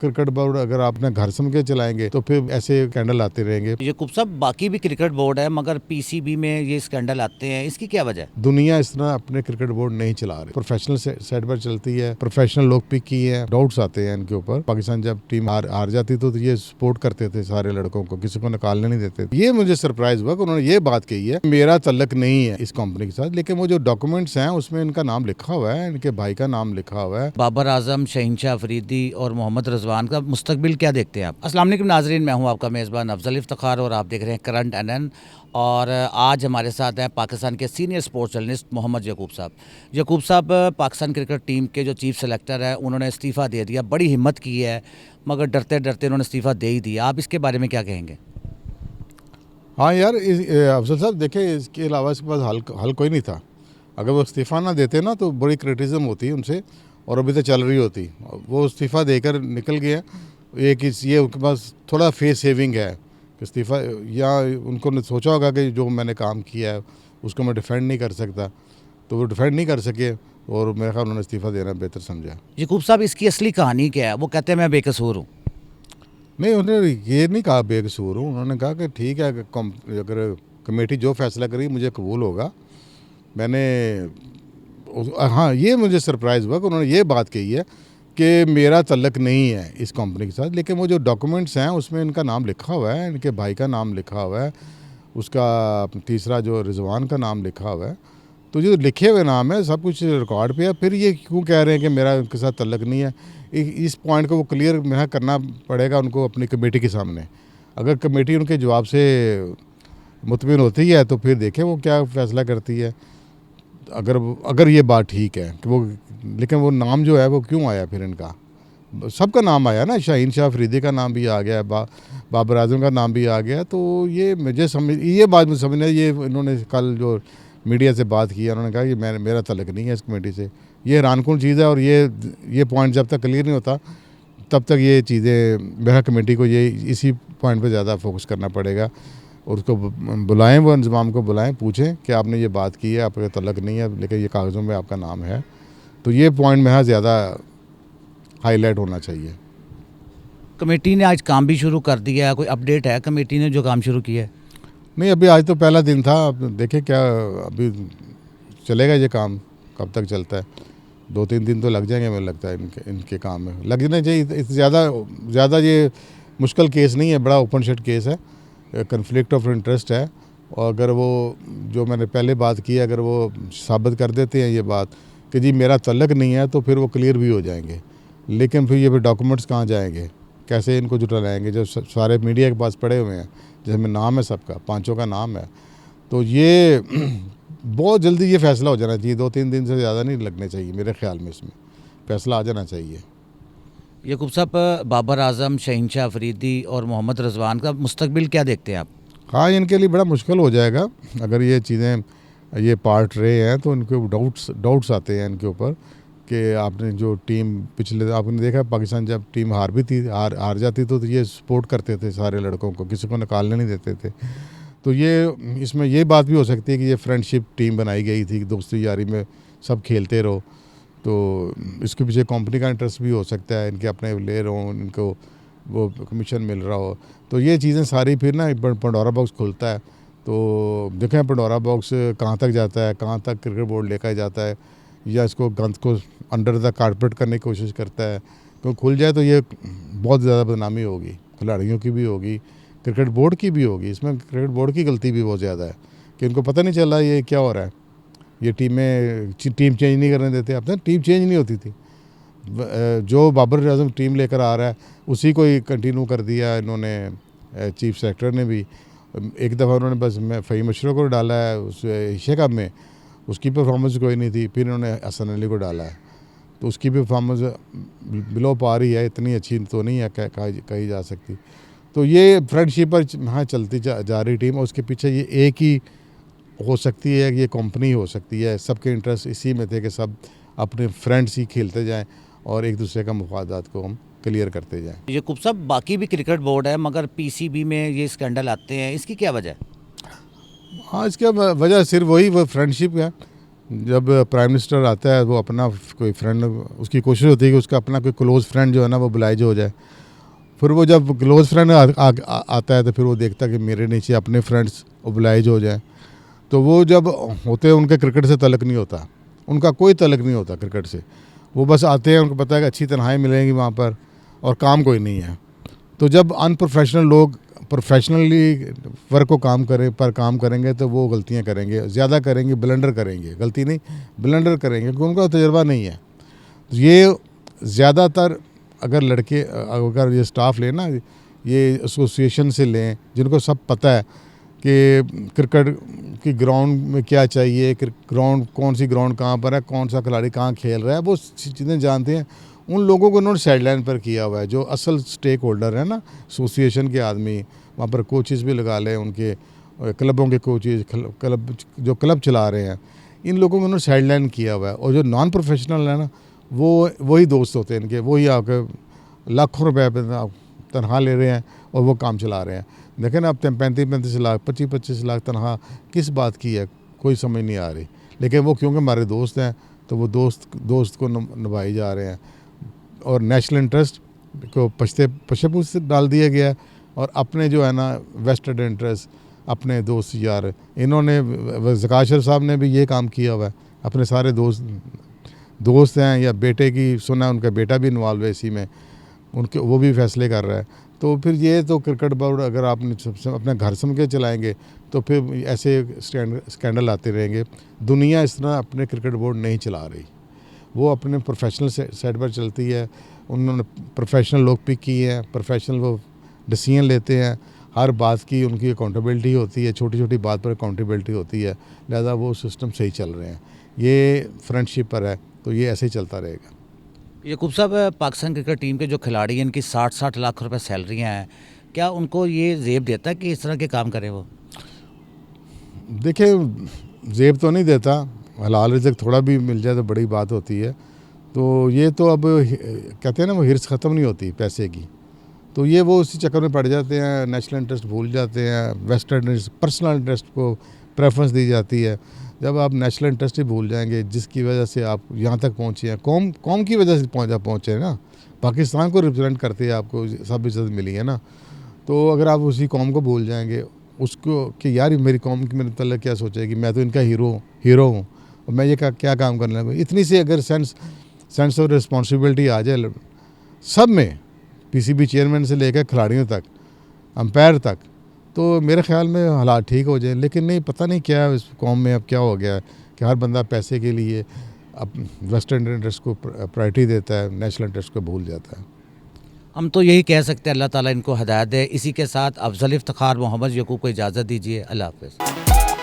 Cricket board अगर आपने घर समझ के चलाएंगे तो फिर ऐसे स्कैंडल आते रहेंगे। ये कुछ सब बाकी भी क्रिकेट बोर्ड है मगर पीसीबी में ये स्कैंडल आते हैं, इसकी क्या वजह है? दुनिया इस तरह अपने क्रिकेट बोर्ड नहीं चला रही, प्रोफेशनल सेट पर चलती है, प्रोफेशनल लोग पिक किए हैं, डाउट्स आते हैं इनके ऊपर। पाकिस्तान जब टीम हार जाती तो ये सपोर्ट करते थे सारे लड़कों को, किसी को निकालने नहीं देते। ये मुझे सरप्राइज हुआ कि उन्होंने ये बात कही है, मेरा तल्लक नहीं है इस कंपनी के साथ, लेकिन वो जो डॉक्यूमेंट्स हैं उसमें इनका नाम लिखा हुआ है, इनके भाई का नाम लिखा हुआ है। बाबर आजम, शहीनशाह अफरीदी और मोहम्मद रिजवान का मुस्तकबिल क्या देखते हैं आप? अस्सलाम वालेकुम नाजरीन, मैं हूं आपका मेज़बान अफजल इफ्तिखार और आप देख रहे हैं करंट एनएन। और आज हमारे साथ हैं पाकिस्तान के सीनियर स्पोर्ट्स जर्नलिस्ट मोहम्मद यकूब साहब। यकूब साहब पाकिस्तान क्रिकेट टीम के जो चीफ सेलेक्टर है उन्होंने इस्तीफ़ा दे दिया, बड़ी हिम्मत की है मगर डरते डरते उन्होंने इस्तीफ़ा दे ही दिया। आप इसके बारे में क्या कहेंगे? हाँ यार, अफजल साहब देखे, इसके अलावा इसके पास हल कोई नहीं था। अगर वो इस्तीफ़ा ना देते ना तो बड़ी क्रिटिसिज्म होती उनसे, और अभी तो चल रही होती। वो इस्तीफ़ा देकर निकल गए। एक ये उनके पास थोड़ा फेस सेविंग है कि इस्तीफ़ा, या उनको सोचा होगा कि जो मैंने काम किया है उसको मैं डिफेंड नहीं कर सकता, तो वो डिफेंड नहीं कर सके और मेरे ख्याल उन्होंने इस्तीफ़ा देना बेहतर समझा। यकूब साहब, इसकी असली कहानी क्या है? वो कहते हैं मैं बेकसूर हूँ। नहीं, उन्होंने ये नहीं कहा बेकसूर हूँ, उन्होंने कहा कि ठीक है, अगर कमेटी जो फैसला करी मुझे कबूल होगा। मैंने हाँ, ये मुझे सरप्राइज़ हुआ कि उन्होंने ये बात कही है कि मेरा तल्लक नहीं है इस कंपनी के साथ, लेकिन वो जो डॉक्यूमेंट्स हैं उसमें इनका नाम लिखा हुआ है, इनके भाई का नाम लिखा हुआ है, उसका तीसरा जो रिजवान का नाम लिखा हुआ है। तो जो लिखे हुए नाम है सब कुछ रिकॉर्ड पे है, फिर ये क्यों कह रहे हैं कि मेरा उनके साथ तल्लक नहीं है? इस पॉइंट को वो क्लियर मेरा करना पड़ेगा उनको अपनी कमेटी के सामने। अगर कमेटी उनके जवाब से मुतमिन होती है तो फिर देखें वो क्या फ़ैसला करती है। अगर ये बात ठीक है कि वो, लेकिन वो नाम जो है वो क्यों आया फिर इनका? सबका नाम आया ना, शहीनशाह अफरीदी का नाम भी आ गया, बाबर आजम का नाम भी आ गया। तो ये बात मुझे समझना, ये इन्होंने कल जो मीडिया से बात की, उन्होंने कहा कि मेरा तल्लक नहीं है इस कमेटी से। ये हैरानकुन चीज़ है, और ये पॉइंट जब तक क्लियर नहीं होता तब तक ये चीज़ें मेरा कमेटी को ये इसी पॉइंट पर ज़्यादा फोकस करना पड़ेगा। और उसको बुलाएं, वो इंतज़ाम को बुलाएं, पूछें कि आपने ये बात की है, आपका तल्लक नहीं है लेकिन ये कागज़ों में आपका नाम है। तो ये पॉइंट मेरा ज़्यादा हाईलाइट होना चाहिए। कमेटी ने आज काम भी शुरू कर दिया है, कोई अपडेट है कमेटी ने जो काम शुरू किया है? नहीं, अभी आज तो पहला दिन था, अब देखें क्या अभी चलेगा ये काम, कब तक चलता है। 2-3 दिन तो लग जाएंगे, मुझे लगता है इनके काम में लगना चाहिए। ज़्यादा ये मुश्किल केस नहीं है, बड़ा ओपन शट केस है, कन्फ्लिक्ट ऑफ इंटरेस्ट है। और अगर वो जो मैंने पहले बात की, अगर वो साबित कर देते हैं ये बात कि जी मेरा तल्लक नहीं है, तो फिर वो क्लियर भी हो जाएंगे। लेकिन फिर ये डॉक्यूमेंट्स कहाँ जाएंगे, कैसे इनको जुटाएंगे जब सारे मीडिया के पास पड़े हुए हैं, जिसमें नाम है सबका, पांचों का नाम है। तो ये बहुत जल्दी ये फैसला हो जाना चाहिए, 2-3 दिन से ज़्यादा नहीं लगने चाहिए मेरे ख्याल में, इसमें फैसला आ जाना चाहिए। यकूब साहब, बाबर आजम, शहीनशाह अफरीदी और मोहम्मद रिजवान का मुस्तकबिल क्या देखते हैं आप? हाँ, इनके लिए बड़ा मुश्किल हो जाएगा अगर ये चीज़ें ये पार्ट रहे हैं, तो इनके डाउट्स आते हैं इनके ऊपर कि आपने जो टीम पिछले, आपने देखा पाकिस्तान जब टीम हार भी थी, हार जाती तो ये सपोर्ट करते थे सारे लड़कों को, किसी को निकालने नहीं देते थे। तो ये इसमें ये बात भी हो सकती है कि ये फ्रेंडशिप टीम बनाई गई थी, दोस्ती यारी में सब खेलते रहो, तो इसके पीछे कंपनी का इंटरेस्ट भी हो सकता है, इनके अपने ले रहे हो, इनको वो कमीशन मिल रहा हो। तो ये चीज़ें सारी फिर ना पंडोरा बॉक्स खुलता है। तो देखें पंडोरा बॉक्स कहाँ तक जाता है, कहाँ तक क्रिकेट बोर्ड लेकर जाता है, या इसको गंद को अंडर द कारपेट करने की कोशिश करता है। तो खुल जाए तो ये बहुत ज़्यादा बदनामी होगी, खिलाड़ियों की भी होगी, क्रिकेट बोर्ड की भी होगी। इसमें क्रिकेट बोर्ड की गलती भी बहुत ज़्यादा है कि इनको पता नहीं चल रहा ये क्या हो रहा है। ये टीम चेंज नहीं करने देते, अब तक टीम चेंज नहीं होती थी। जो बाबर आजम टीम लेकर आ रहा है उसी को ही कंटिन्यू कर दिया इन्होंने, चीफ सेक्रेटरी ने भी। एक दफ़ा उन्होंने बस फ़हीम अशरफ को डाला है उस एशिया कप में, उसकी परफॉर्मेंस कोई नहीं थी, फिर इन्होंने हसन अली को डाला है, तो उसकी भी परफॉर्मेंस बिलो पार ही है, इतनी अच्छी तो नहीं है कही जा सकती। तो ये फ्रेंडशिप पर हाँ चलती जा रही टीम, और उसके पीछे ये एक ही हो सकती है, ये कंपनी हो सकती है। सबके इंटरेस्ट इसी में थे कि सब अपने फ्रेंड्स ही खेलते जाएं और एक दूसरे का मफादात को हम क्लियर करते जाएं। यकूब साहब, बाकी भी क्रिकेट बोर्ड है मगर पीसीबी में ये स्कैंडल आते हैं, इसकी क्या वजह है? हाँ, इसका वजह सिर्फ वही वो फ्रेंडशिप है। जब प्राइम मिनिस्टर आता है वो अपना कोई फ्रेंड, उसकी कोशिश होती है कि उसका अपना कोई क्लोज़ फ्रेंड जो है ना वो बुलाइज हो जाए। फिर वो जब क्लोज़ फ्रेंड आता है तो फिर वो देखता है कि मेरे नीचे अपने फ्रेंड्स बुलाइज हो जाए। तो वो जब होते हैं उनके क्रिकेट से तलक नहीं होता, उनका कोई तलक नहीं होता क्रिकेट से। वो बस आते हैं, उनको पता है कि अच्छी तनख्वाहें मिलेंगी वहाँ पर और काम कोई नहीं है। तो जब अनप्रोफेशनल लोग प्रोफेशनली वर्क को काम करेंगे तो वो गलतियाँ करेंगे, ज़्यादा करेंगे, ब्लंडर करेंगे, गलती नहीं ब्लंडर करेंगे क्योंकि उनका तजुर्बा नहीं है। तो ये ज़्यादातर अगर लड़के अगर ये स्टाफ लें ना, ये एसोसिएशन से लें जिनको सब पता है कि क्रिकेट की ग्राउंड में क्या चाहिए, ग्राउंड कौन सी ग्राउंड कहाँ पर है, कौन सा खिलाड़ी कहाँ खेल रहा है, वो चीज़ें जानते हैं। उन लोगों को उन्होंने साइडलाइन पर किया हुआ है, जो असल स्टेक होल्डर है ना एसोसिएशन के आदमी, वहाँ पर कोचेज़ भी लगा लें, उनके क्लबों के कोचेज़, क्लब जो क्लब चला रहे हैं, इन लोगों को उन्होंने साइडलाइन किया हुआ है। और जो नॉन प्रोफेशनल है ना, वो वही दोस्त होते हैं इनके, वही आके लाखों रुपए तनख्वाह ले रहे हैं और वो काम चला रहे हैं। देखें ना, अब 35-35 लाख 25-25 लाख तनख्वाह किस बात की है, कोई समझ नहीं आ रही। लेकिन वो क्योंकि हमारे दोस्त हैं तो वो दोस्त को निभाई जा रहे हैं और नेशनल इंटरेस्ट को पश्चिम से डाल दिया गया है। और अपने जो है ना वेस्टेड इंटरेस्ट, अपने दोस्त यार, इन्होंने ज़कात शरीफ साहब ने भी ये काम किया हुआ है। अपने सारे दोस्त हैं, या बेटे की सुना उनका बेटा भी इन्वॉल्व है इसी में, उनके वो भी फैसले कर रहा है। तो फिर ये तो क्रिकेट बोर्ड अगर आपने अपने घर समझ के चलाएंगे तो फिर ऐसे स्कैंडल आते रहेंगे। दुनिया इस तरह अपने क्रिकेट बोर्ड नहीं चला रही, वो अपने प्रोफेशनल सेट पर चलती है। उन्होंने प्रोफेशनल लोग पिक किए हैं, प्रोफेशनल वो डिसीजन लेते हैं, हर बात की उनकी अकाउंटेबिलिटी होती है, छोटी छोटी बात पर अकाउंटेबिलिटी होती है, लिहाजा वो सिस्टम सही चल रहे हैं। ये फ्रेंडशिप पर है तो ये ऐसे ही चलता रहेगा। यकूब साहब, पाकिस्तान क्रिकेट टीम के जो खिलाड़ी हैं इनकी 60-60 लाख रुपए सैलरियां हैं, क्या उनको ये जेब देता है कि इस तरह के काम करें वो? देखिए, जेब तो नहीं देता, हलाल रिज़्क थोड़ा भी मिल जाए तो बड़ी बात होती है। तो ये तो अब कहते हैं ना, वो हिर्स ख़त्म नहीं होती पैसे की। तो ये वो उसी चक्कर में पड़ जाते हैं, नेशनल इंटरेस्ट भूल जाते हैं, वेस्टेड इंटरेस्ट, पर्सनल इंटरेस्ट को प्रेफरेंस दी जाती है। जब आप नेशनल इंटरेस्ट ही भूल जाएंगे, जिसकी वजह से आप यहाँ तक पहुँचे हैं, कौम की वजह से पहुँचे हैं ना, पाकिस्तान को रिप्रेजेंट करते हैं, आपको सब इज्जत मिली है ना। तो अगर आप उसी कौम को भूल जाएंगे, उसको कि यार मेरी कौम की मेरे मतलब क्या सोचेगी, मैं तो इनका हीरो हूँ और मैं ये क्या काम करने लगा, इतनी सी अगर सेंस ऑफ रिस्पॉन्सिबिलिटी आ जाए सब में, पीसीबी चेयरमैन से लेकर खिलाड़ियों तक, अंपायर तक, तो मेरे ख्याल में हालात ठीक हो जाए। लेकिन नहीं, पता नहीं क्या इस कौम में अब क्या हो गया है कि हर बंदा पैसे के लिए अब वेस्टर्न इंटरेस्ट को प्रायोरिटी देता है, नेशनल इंटरेस्ट को भूल जाता है। हम तो यही कह सकते हैं, अल्लाह ताला इनको हिदायत दे। इसी के साथ अफजल इफ्तिखार मोहम्मद यकूब को इजाज़त दीजिए। अल्लाह हाफ़िज़।